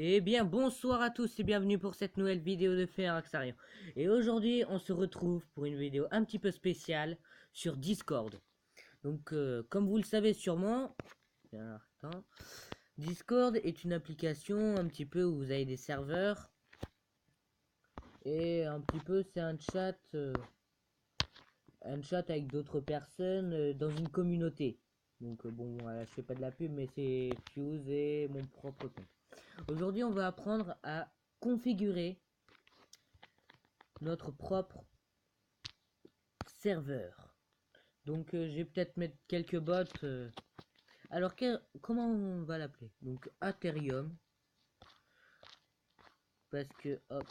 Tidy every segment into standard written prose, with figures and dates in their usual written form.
Eh bien, bonsoir à tous et bienvenue pour cette nouvelle vidéo de Feraxarian. Et aujourd'hui, on se retrouve pour une vidéo un petit peu spéciale sur Discord. Donc, comme vous le savez sûrement, attends, Discord est une application un petit peu où vous avez des serveurs. Et un petit peu, c'est un chat avec d'autres personnes dans une communauté. Donc, bon, voilà, je fais pas de la pub, mais c'est Fuse et mon propre compte. Aujourd'hui, on va apprendre à configurer notre propre serveur. Donc, je vais peut-être mettre quelques bots. Alors, comment on va l'appeler? Donc, Atherium. Parce que, hop.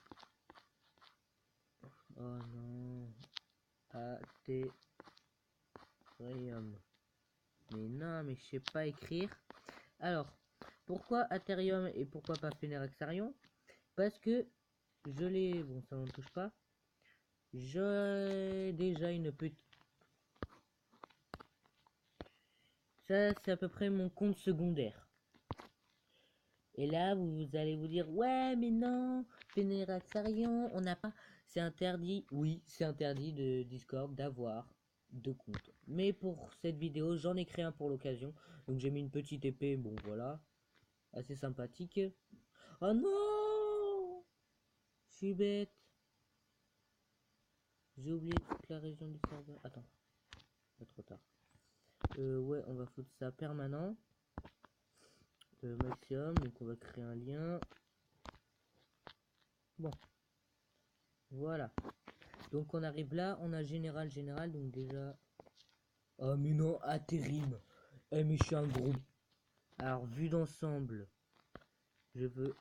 Oh non. Atherium. Mais non, mais je sais pas écrire. Alors, pourquoi Atherium et pourquoi pas Feneraxarion? Parce que je l'ai... Bon, ça n'en touche pas. J'ai déjà une petite... Ça, c'est à peu près mon compte secondaire. Et là, vous allez vous dire, ouais, mais non, Feneraxarion, on n'a pas... C'est interdit, oui, c'est interdit de Discord d'avoir deux comptes. Mais pour cette vidéo, j'en ai créé un pour l'occasion. Donc j'ai mis une petite épée, bon voilà, assez sympathique. Oh non! Je suis bête. J'ai oublié toute la région du serveur. Attends, pas trop tard. Ouais, on va foutre ça permanent. Maximum, donc on va créer un lien. Bon, voilà. Donc on arrive là, on a général, donc déjà... Oh mais non, Atherim. Eh mais je suis un gros... Alors, vue d'ensemble, je veux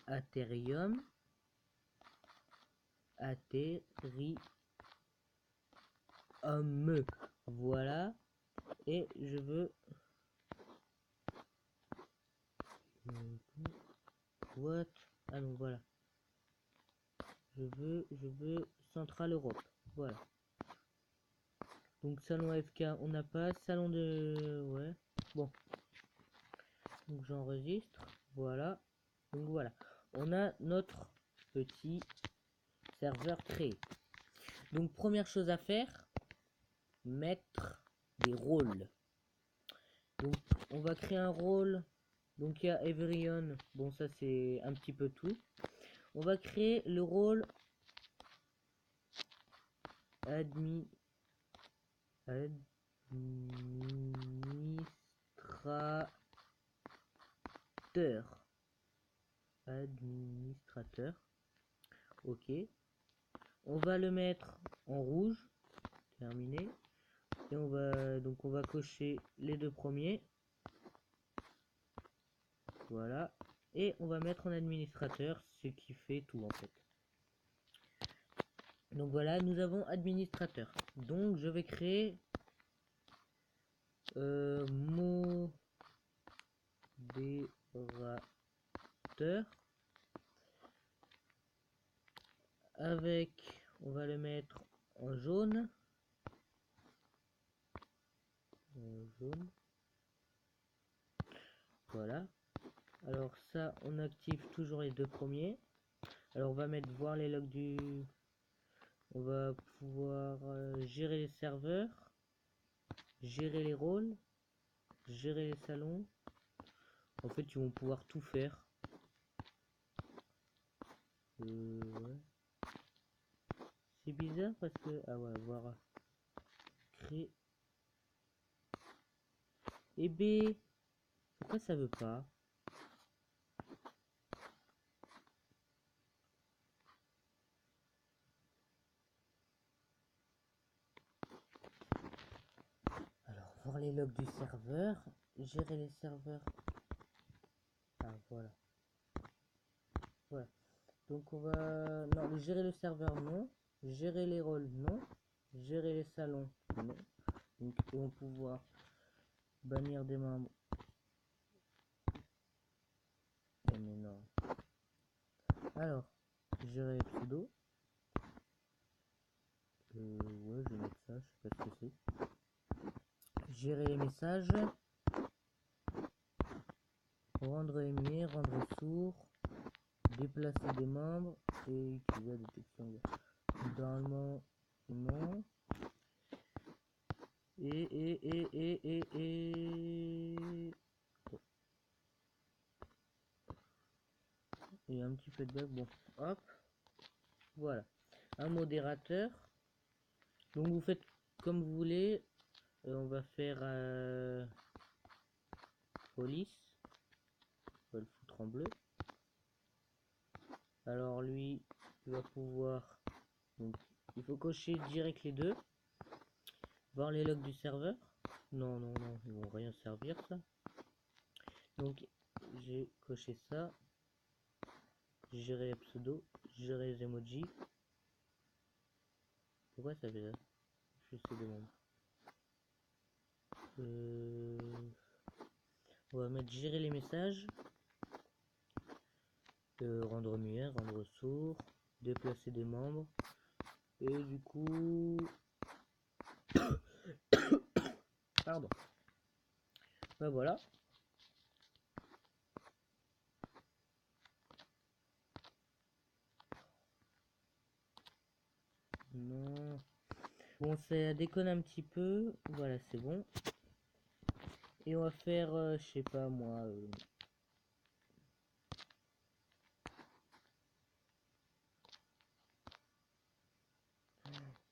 Atherium. Atherium. Voilà. Et je veux... What? Ah non, voilà. Je veux Centrale Europe. Voilà. Donc salon FK, on n'a pas. Salon de... Ouais. Bon. Donc j'enregistre. Voilà. Donc voilà. On a notre petit serveur créé. Donc première chose à faire, mettre des rôles. Donc on va créer un rôle. Donc il y a Everion. Bon ça c'est un petit peu tout. On va créer le rôle administrateur. Ok. On va le mettre en rouge. Terminé. Et on va cocher les deux premiers. Voilà. Et on va mettre en administrateur, ce qui fait tout en fait. Donc voilà, nous avons administrateur. Donc je vais créer modérateur avec, on va le mettre en jaune. Jaune. Voilà. Alors ça, on active toujours les deux premiers. Alors on va mettre voir les logs du... On va pouvoir gérer les serveurs, gérer les rôles, gérer les salons. En fait, ils vont pouvoir tout faire. Ouais. C'est bizarre parce que... Ah ouais, voir... Créer... Eh B. Pourquoi ça veut pas? Alors, voir les logs du serveur, gérer les serveurs. Ah, voilà. Voilà. Donc, on va... Non, gérer le serveur, non. Gérer les rôles, non. Gérer les salons, non. Donc, ils vont pouvoir bannir des membres. Eh, mais non. Alors, gérer les pseudos. Ouais, je vais mettre ça, je sais pas ce que c'est. Gérer les messages. Rendre émis, rendre sourd, déplacer des membres et utiliser la détection. Normalement, non. Et un petit peu de bug. Bon, hop. Voilà. Un modérateur. Donc vous faites comme vous voulez. On va faire police. On va le foutre en bleu. Alors lui, il va pouvoir. Donc, il faut cocher direct les deux. Voir les logs du serveur. Non, non, non, ils vont rien servir ça. Donc j'ai coché ça. Gérer les pseudos, gérer les emojis. Pourquoi ça fait ça? Je sais demande. On va mettre gérer les messages. Rendre muet, rendre sourd, déplacer des membres. Et du coup... Pardon. Ben voilà. Non. Bon, ça déconne un petit peu. Voilà, c'est bon. Et on va faire, je sais pas moi...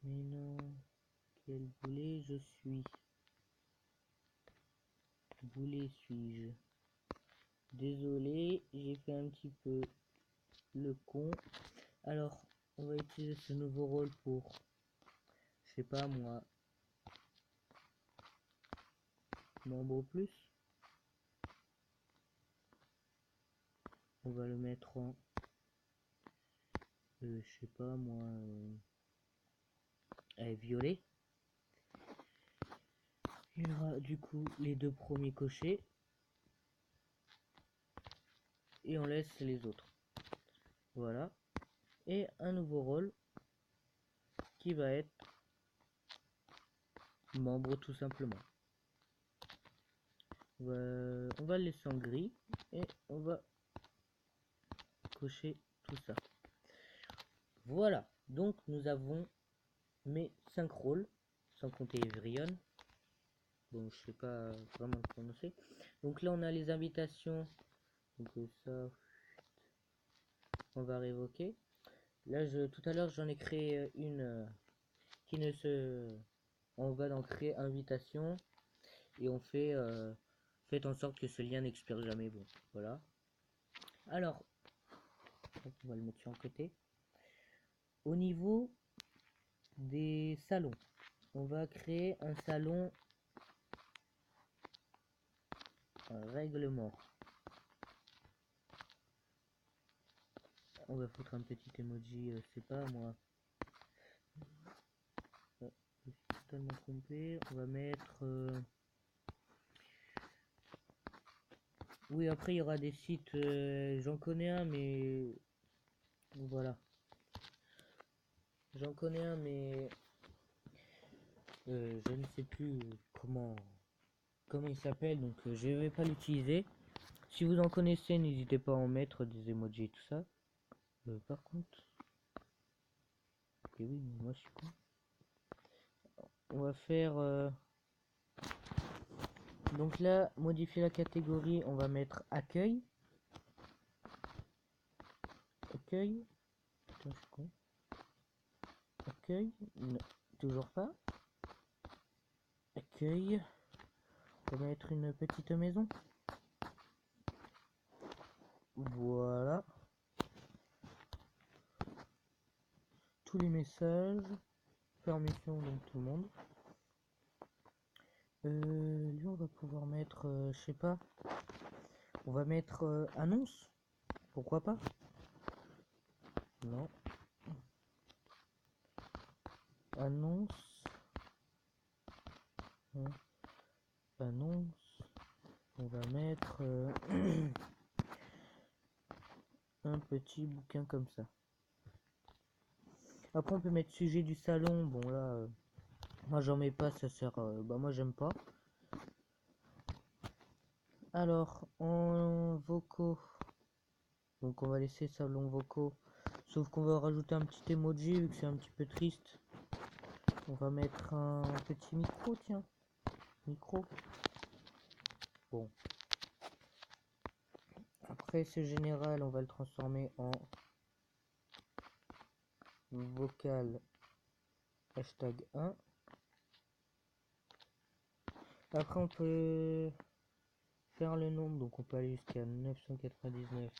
Mais non. Quel boulet je suis? Boulet suis-je? Désolé, j'ai fait un petit peu le con. Alors, on va utiliser ce nouveau rôle pour, je sais pas moi, membre plus. On va le mettre en, je sais pas moi, violet. Il y aura du coup les deux premiers cochés. Et on laisse les autres. Voilà. Et un nouveau rôle qui va être membre tout simplement. On va le laisser en gris et on va cocher tout ça. Voilà, donc nous avons mes 5 rôles, sans compter Evrion. Bon, je sais pas vraiment le prononcer. Donc là, on a les invitations. Donc ça, on va révoquer. Là, tout à l'heure, j'en ai créé une qui ne se... On va donc créer invitation et on fait... faites en sorte que ce lien n'expire jamais. Bon, voilà. Alors, on va le mettre sur un côté. Au niveau des salons, on va créer un salon règlement. On va foutre un petit emoji, c'est pas moi. Je suis totalement trompé. On va mettre... Oui, après il y aura des sites, j'en connais un, mais... Voilà. J'en connais un, mais... je ne sais plus comment il s'appelle, donc je vais pas l'utiliser. Si vous en connaissez, n'hésitez pas à en mettre des emojis et tout ça. Par contre... Ok, oui, mais moi je suis con. On va faire... Donc là, modifier la catégorie, on va mettre accueil. Accueil. Putain, je suis con. Accueil. Non, toujours pas. Accueil. On va mettre une petite maison. Voilà. Tous les messages. Permission, donc tout le monde. Lui, on va pouvoir mettre, je sais pas. On va mettre annonce. Pourquoi pas? Non. Annonce. Annonce. On va mettre un petit bouquin comme ça. Après on peut mettre sujet du salon. Bon là, moi j'en mets pas, ça sert. Bah moi j'aime pas. Alors, en vocaux, donc on va laisser salon vocaux, sauf qu'on va rajouter un petit emoji vu que c'est un petit peu triste. On va mettre un petit micro, tiens, micro. Bon. Après, c'est général, on va le transformer en vocal hashtag 1. Après, on peut faire le nombre, donc on peut aller jusqu'à 999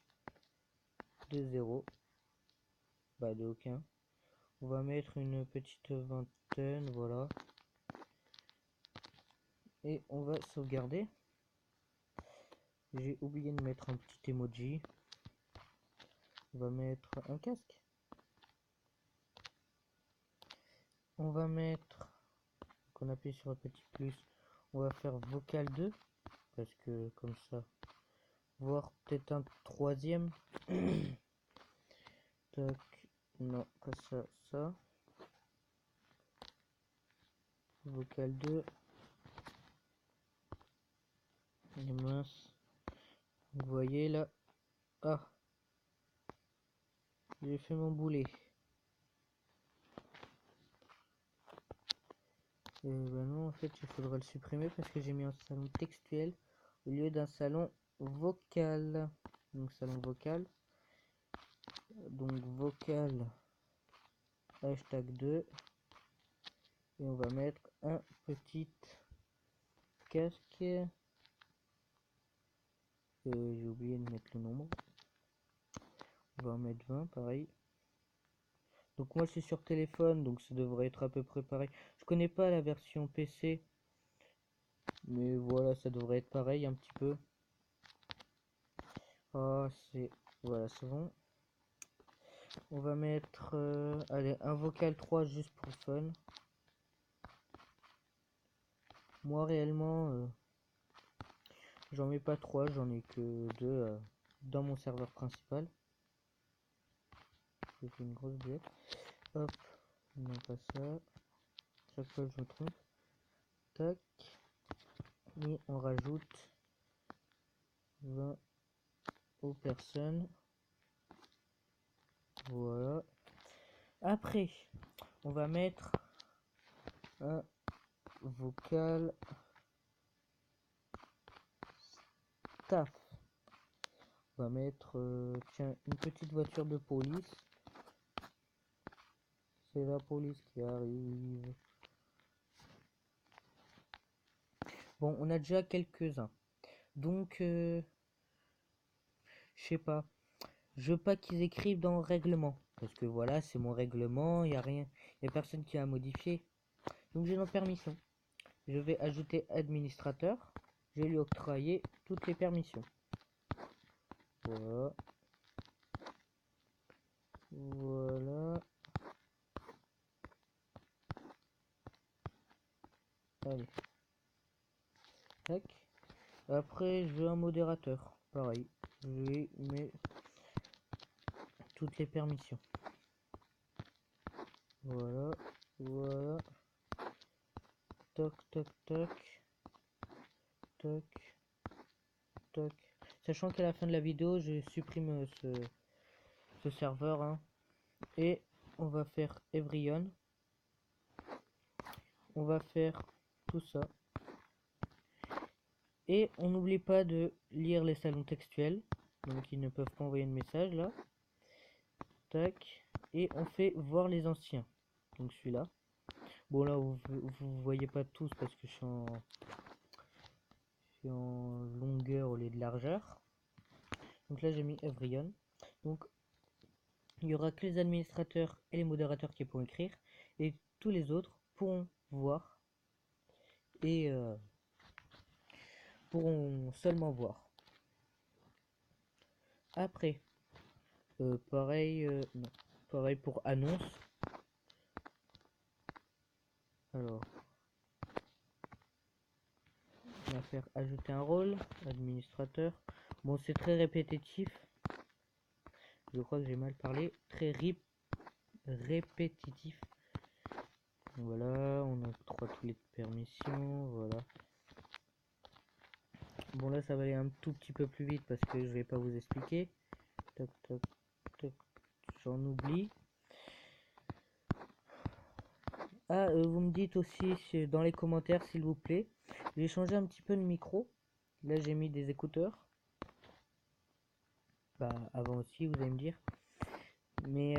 de 0, bah de aucun. On va mettre une petite vingtaine, voilà. Et on va sauvegarder. J'ai oublié de mettre un petit emoji. On va mettre un casque. On va mettre, qu'on appuie sur le petit plus, on va faire vocal 2, parce que comme ça, voire peut-être un troisième. Tac, non, pas ça, ça. Vocal 2. Et mince. Vous voyez là. Ah, j'ai fait mon boulet. Bah non, en fait, il faudra le supprimer parce que j'ai mis un salon textuel au lieu d'un salon vocal. Donc, salon vocal. Donc, vocal hashtag 2. Et on va mettre un petit casque. J'ai oublié de mettre le nombre. On va en mettre 20, pareil. Donc moi c'est sur téléphone, donc ça devrait être à peu près pareil. Je connais pas la version PC, mais voilà, ça devrait être pareil un petit peu. Ah, c'est... Voilà, c'est bon. On va mettre... allez, un vocal 3 juste pour fun. Moi réellement, j'en mets pas 3, j'en ai que 2 dans mon serveur principal. J'ai fait une grosse bête. Hop, non pas ça. Chaque fois je me trompe. Tac. Et on rajoute 20 aux personnes. Voilà. Après, on va mettre un vocal staff. On va mettre tiens, une petite voiture de police. C'est la police qui arrive. Bon, on a déjà quelques-uns. Donc, je sais pas. Je veux pas qu'ils écrivent dans le règlement. Parce que voilà, c'est mon règlement. Il n'y a rien. Il n'y a personne qui a modifié. Donc, j'ai ma permission. Je vais ajouter administrateur. Je vais lui octroyer toutes les permissions. Voilà. Voilà. Allez. Tac. Après, je veux un modérateur. Pareil. Je lui mets toutes les permissions. Voilà. Voilà. Toc, toc, toc. Toc. Toc. Sachant qu'à la fin de la vidéo, je supprime ce serveur. Hein. Et on va faire everyone. On va faire tout ça. Et on n'oublie pas de lire les salons textuels. Donc ils ne peuvent pas envoyer de message là. Tac. Et on fait voir les anciens. Donc celui-là. Bon là vous voyez pas tous parce que je suis en longueur au lieu de largeur. Donc là j'ai mis everyone. Donc il y aura que les administrateurs et les modérateurs qui pourront écrire. Et tous les autres pourront voir. Et pourront seulement voir. Après, pareil, non. Pareil pour annonce. Alors, on va faire ajouter un rôle, administrateur. Bon, c'est très répétitif. Je crois que j'ai mal parlé. Très répétitif. Voilà, on octroie toutes les permissions. Voilà. Bon là ça va aller un tout petit peu plus vite parce que je vais pas vous expliquer. Toc toc toc, j'en oublie. Ah, vous me dites aussi dans les commentaires s'il vous plaît. J'ai changé un petit peu le micro. Là j'ai mis des écouteurs. Bah avant aussi vous allez me dire. Mais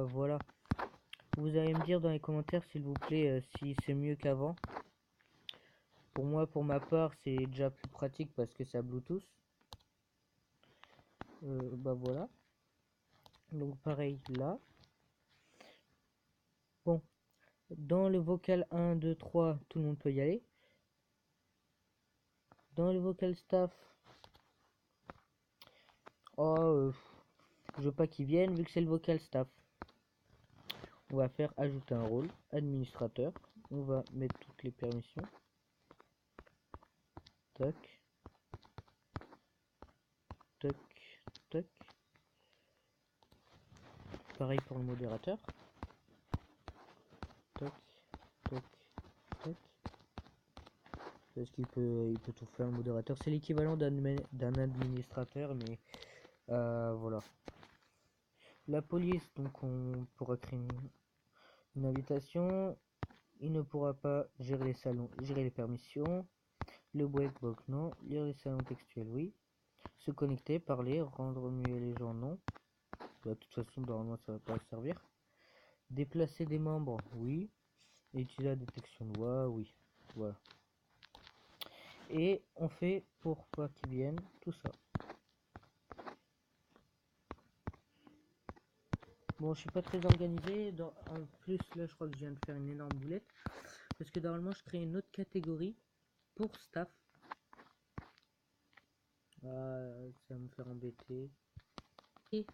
voilà. Vous allez me dire dans les commentaires s'il vous plaît si c'est mieux qu'avant. Pour moi, pour ma part, c'est déjà plus pratique parce que c'est à Bluetooth. Bah voilà. Donc pareil là. Bon, dans le vocal 1, 2, 3, tout le monde peut y aller. Dans le vocal staff, oh, je veux pas qu'ils viennent vu que c'est le vocal staff. On va faire ajouter un rôle, administrateur. On va mettre toutes les permissions. Tac. Tac. Tac. Pareil pour le modérateur. Tac. Tac. Tac. Parce qu'il peut tout faire le modérateur. C'est l'équivalent d'un administrateur, mais voilà. La police, donc on pourra créer une invitation. Il ne pourra pas gérer les salons, gérer les permissions. Le breakbox, non. Lire les salons textuels, oui. Se connecter, parler, rendre muet les gens, non. Bah, de toute façon, normalement, ça va pas servir. Déplacer des membres, oui. Et utiliser la détection de voix, oui. Voilà. Et on fait pour pas qu'ils viennent, tout ça. Bon, je suis pas très organisé. En plus, là, je crois que je viens de faire une énorme boulette. Parce que normalement, je crée une autre catégorie pour staff. Ah, ça va me faire embêter. Et...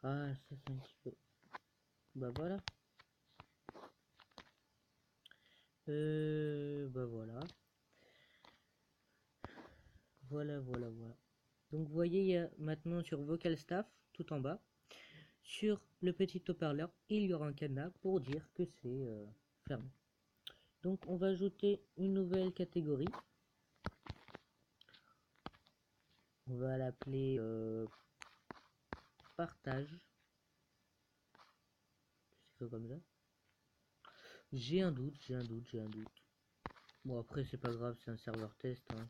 ah, ça c'est un petit peu... bah voilà. Bah voilà. Voilà. Donc vous voyez, il y a maintenant sur Vocal Staff, tout en bas, sur le petit haut-parleur, il y aura un cadenas pour dire que c'est fermé. Donc on va ajouter une nouvelle catégorie. On va l'appeler partage. C'est comme ça. J'ai un doute. Bon après c'est pas grave, c'est un serveur test. Hein.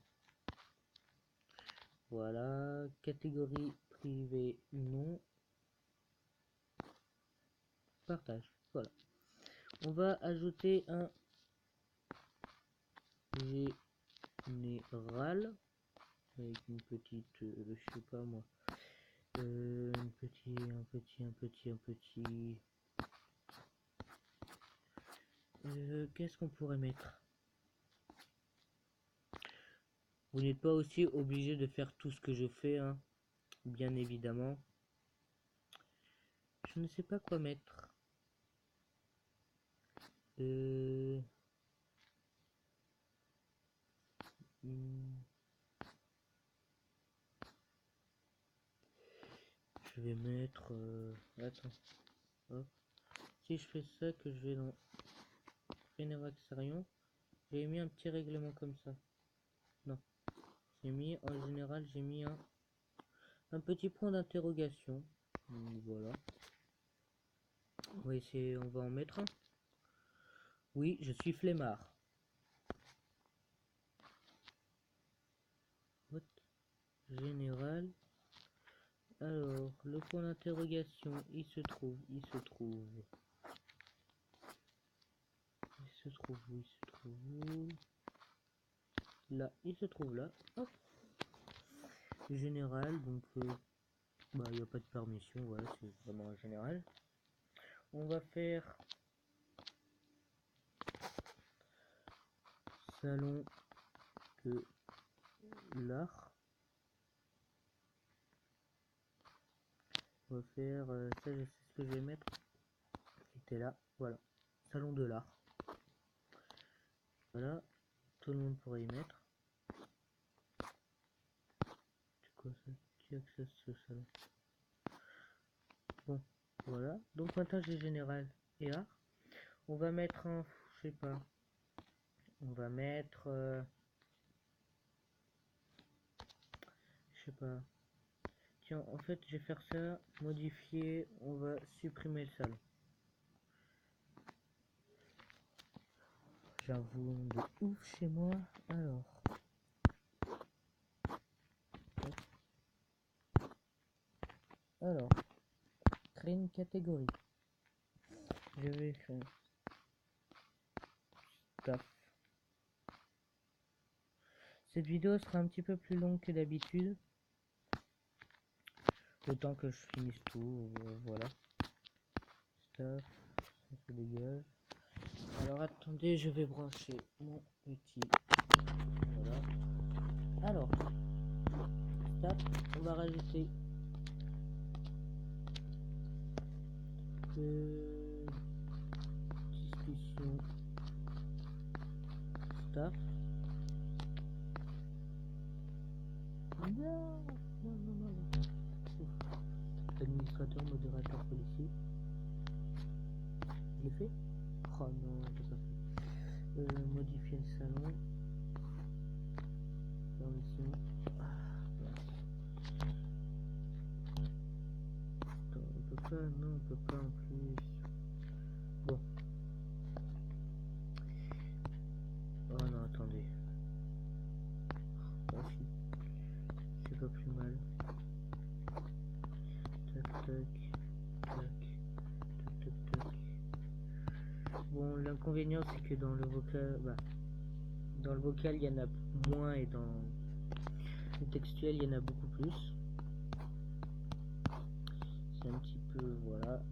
Voilà, catégorie privée non. Partage, voilà. On va ajouter un général avec une petite, je sais pas moi, un petit. Qu'est-ce qu'on pourrait mettre? Vous n'êtes pas aussi obligé de faire tout ce que je fais, hein, bien évidemment. Je ne sais pas quoi mettre. Je vais mettre... attends. Hop. Si je fais ça, que je vais dans Fenevaxarion, j'ai mis un petit règlement comme ça. Non. J'ai mis, en général, j'ai mis un petit point d'interrogation. Voilà. On va essayer, on va en mettre un. Oui, je suis flemmard. What? Général. Alors, le point d'interrogation, il se trouve où? Là, il se trouve là. Hop. Général, donc bah il n'y a pas de permission, voilà, c'est vraiment un général. On va faire salon de l'art. On va faire ça, je sais ce que je vais mettre. C'était là, voilà. Salon de l'art. Voilà, tout le monde pourrait y mettre. C'est quoi ça? Qui accède ce salon? Bon, voilà. Donc maintenant j'ai général et art. On va mettre un, je sais pas. On va mettre Je sais pas. Tiens, en fait, je vais faire ça, modifier, on va supprimer le salon. J'avoue de ouf chez moi. Alors, créer une catégorie. Je vais écrire staff. Cette vidéo sera un petit peu plus longue que d'habitude. Le temps que je finisse tout, voilà. Staff, ça se dégage. Alors attendez, je vais brancher mon outil. Voilà. Alors, staff, on va rajouter discussion staff. Non. Administrateur, modérateur, policier. Je l'ai fait? Oh non, j'ai pas fait. Modifier le salon. Permission. Attends, on peut pas, non, on peut pas en plus. Bon. Oh non, attendez. Oh si. C'est pas plus mal. Tac, tac, tac, tac, tac, tac. Bon, l'inconvénient c'est que dans le vocal, il y en a moins et dans le textuel il y en a beaucoup plus. C'est un petit peu, voilà,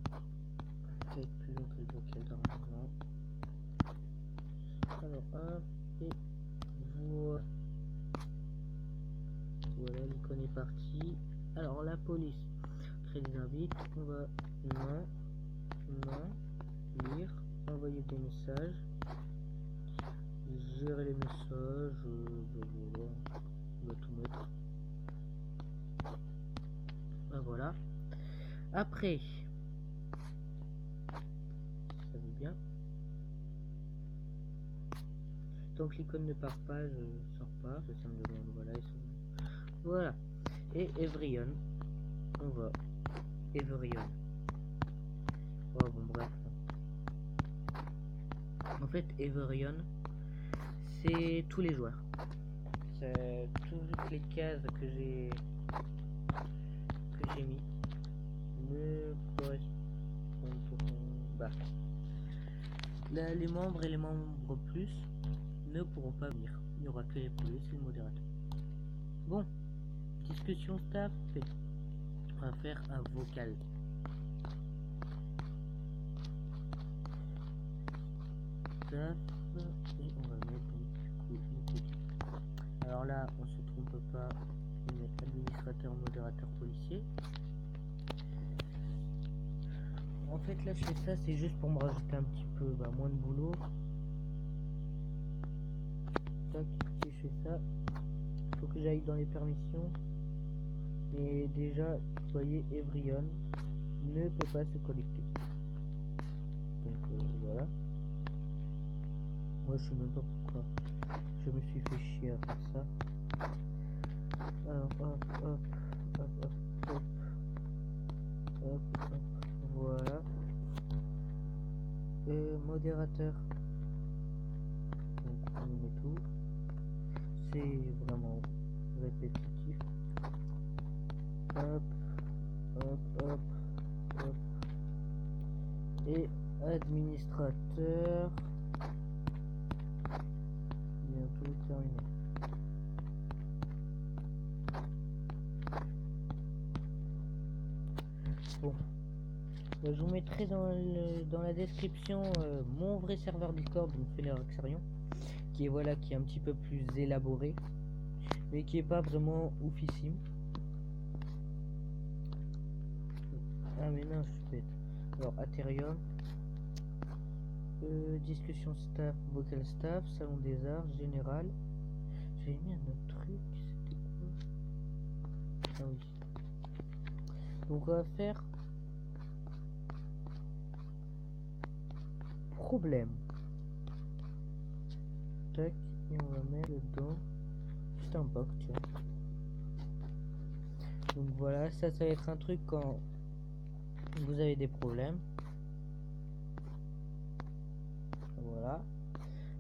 peut-être plus long que le vocal normalement. Alors hop, et voilà, l'icône est partie. Alors la police, créer des invites, on va non, lire, envoyer des messages, gérer les messages, voilà, on va tout mettre. Ben voilà. Après, ça veut bien. Tant que l'icône ne part pas, je sors pas, ça me demande, voilà, voilà. Et Everyone, on va Everyone. Oh bon bref. En fait, Everyone, c'est tous les joueurs. C'est toutes les cases que j'ai mis ne correspondent pas. Là, les membres et les membres plus ne pourront pas venir. Il n'y aura que les polices et le modérateur. Bon, discussion staff fait. On va faire un vocal. Staff et on va mettre du coup une petite. Alors là, on se trompe pas. On va mettre administrateur, modérateur, policier. En fait, là, je fais ça, c'est juste pour me rajouter un petit peu moins de boulot. Tac, si je fais ça, il faut que j'aille dans les permissions. Et déjà, vous voyez, Everyone ne peut pas se connecter. Donc voilà. Moi, je sais même pas pourquoi je me suis fait chier à faire ça. Alors, hop, hop, hop, hop, hop, hop, hop, voilà. Modérateur. Donc, on met tout. C'est vraiment répétitif. Hop, hop, hop, hop. Et administrateur. Bientôt terminé. Bon. Je vous mettrai dans la description mon vrai serveur Discord, donc Feneraxarion, qui est voilà, qui est un petit peu plus élaboré, mais qui est pas vraiment oufissime. Ah mais non, je suis bête. Alors Atherium, discussion staff, vocal staff, salon des arts, général. J'avais mis un autre truc, c'était quoi? Ah oui. Donc on va faire problème. Tac, et on va mettre dedans juste un box, tiens. Donc voilà, ça va être un truc quand vous avez des problèmes. Voilà.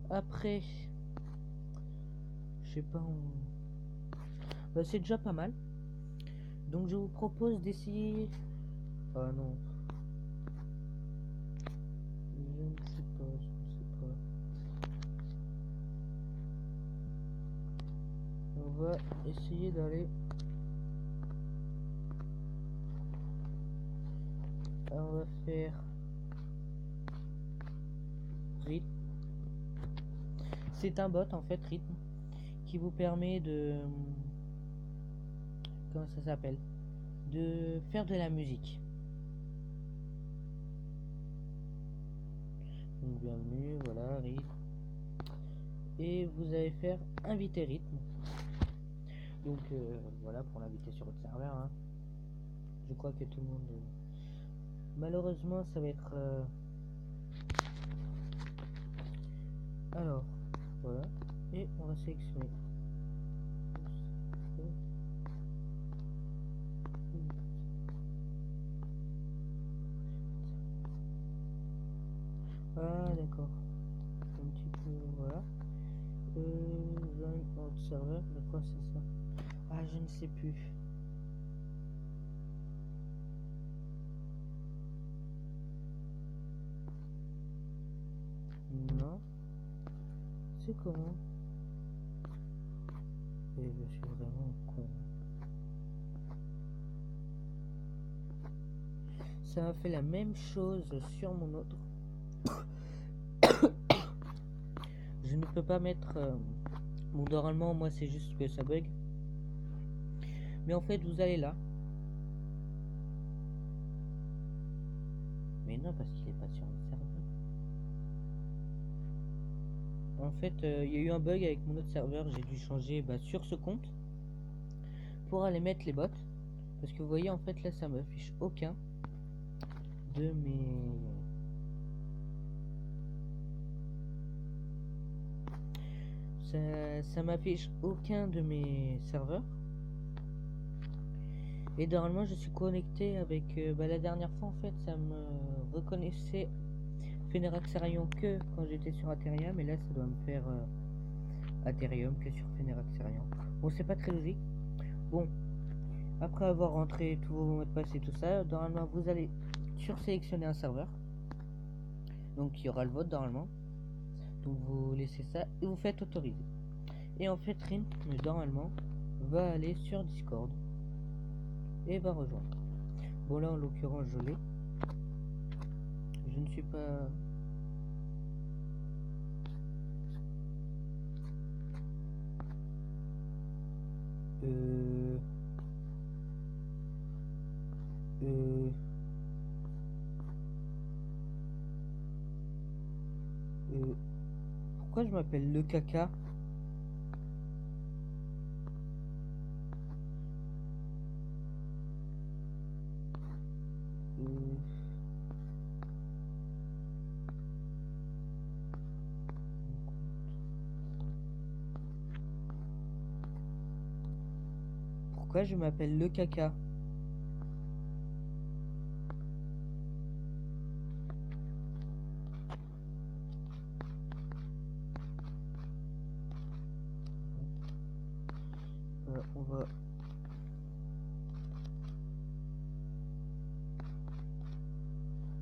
Après, je sais pas, bah, c'est déjà pas mal. Donc je vous propose d'essayer. Ah non. Je ne sais pas, je ne sais pas. On va essayer d'aller. On va faire rythme. C'est un bot en fait, rythme, qui vous permet de. Comment ça s'appelle? De faire de la musique. Donc bienvenue, voilà, rythme. Et vous allez faire inviter rythme. Donc voilà pour l'inviter sur votre serveur. Hein. Je crois que tout le monde. Malheureusement, ça va être. Alors, voilà. Et on va sélectionner. Ah d'accord. Un petit peu, voilà. Join out serveur, de quoi c'est ça? Ah, je ne sais plus. Non. C'est comment? Et je suis vraiment con. Ça m'a fait la même chose sur mon autre. Je ne peux pas mettre. Bon, normalement, moi, c'est juste que ça bug. Mais en fait, vous allez là. Mais non, parce qu'il est pas sur le serveur. En fait, il y a eu un bug avec mon autre serveur. J'ai dû changer sur ce compte pour aller mettre les bots. Parce que vous voyez, en fait, là, ça m'affiche aucun de mes. Ça m'affiche aucun de mes serveurs. Et normalement je suis connecté avec la dernière fois en fait ça me reconnaissait Pheneraxarium que quand j'étais sur Aetherium, et là ça doit me faire Aetherium que sur Pheneraxarium. Bon, c'est pas très logique. Bon, après avoir rentré tous vos mots de passe et tout ça, normalement vous allez sursélectionner un serveur. Donc il y aura le vote normalement. Donc vous laissez ça et vous faites autoriser. Et en fait Rin normalement va aller sur Discord et va rejoindre. Bon là en l'occurrence je l'ai. Je ne suis pas. Pourquoi je m'appelle le caca? Pourquoi je m'appelle le caca? On va.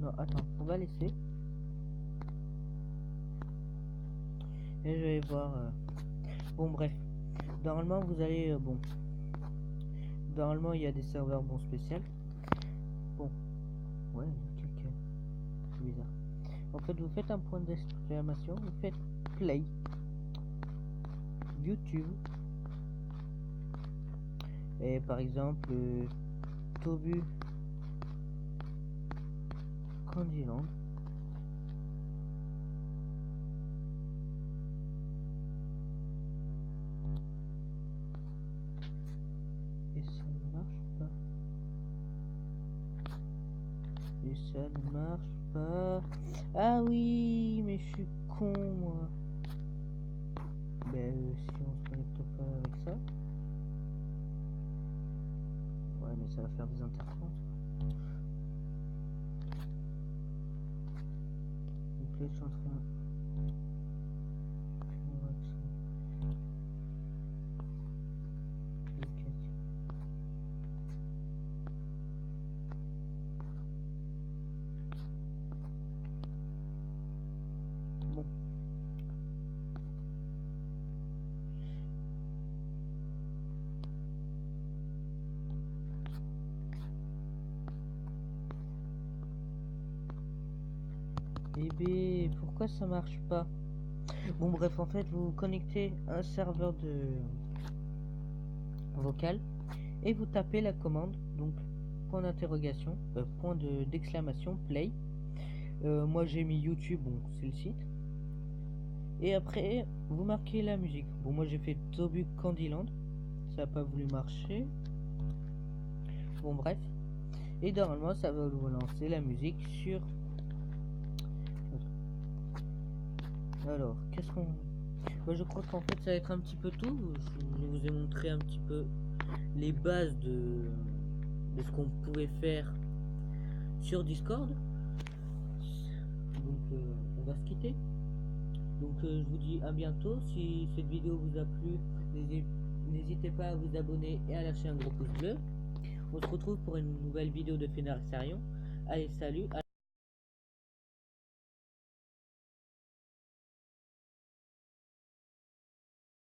Non, attends, on va laisser. Et je vais voir. Bon, bref. Normalement, vous allez. Bon. Normalement, il y a des serveurs spéciaux. Bon. Ouais, quelqu'un. C'est bizarre. En fait, vous faites un point d'exclamation. Vous faites play. YouTube. Et par exemple, Tobu Candyland. Et ça ne marche pas. Et ça ne marche pas. Ah oui, mais je suis con moi. Ben si on se connecte pas avec ça. je suis en train. Bon. Eh bien, pourquoi ça marche pas? Bon, bref, en fait, vous vous connectez à un serveur de vocal et vous tapez la commande, donc point d'interrogation, d'exclamation, play. Moi j'ai mis YouTube, bon, c'est le site. Et après, vous marquez la musique. Bon, moi j'ai fait Tobu Candyland, ça n'a pas voulu marcher. Bon, bref. Et normalement, ça va vous lancer la musique sur. Alors, qu'est-ce qu'on. Moi, je crois qu'en fait, ça va être un petit peu tout. Je vous ai montré un petit peu les bases de ce qu'on pouvait faire sur Discord. Donc, on va se quitter. Donc, je vous dis à bientôt. Si cette vidéo vous a plu, n'hésitez pas à vous abonner et à lâcher un gros pouce bleu. On se retrouve pour une nouvelle vidéo de Fénarissarion. Allez, salut.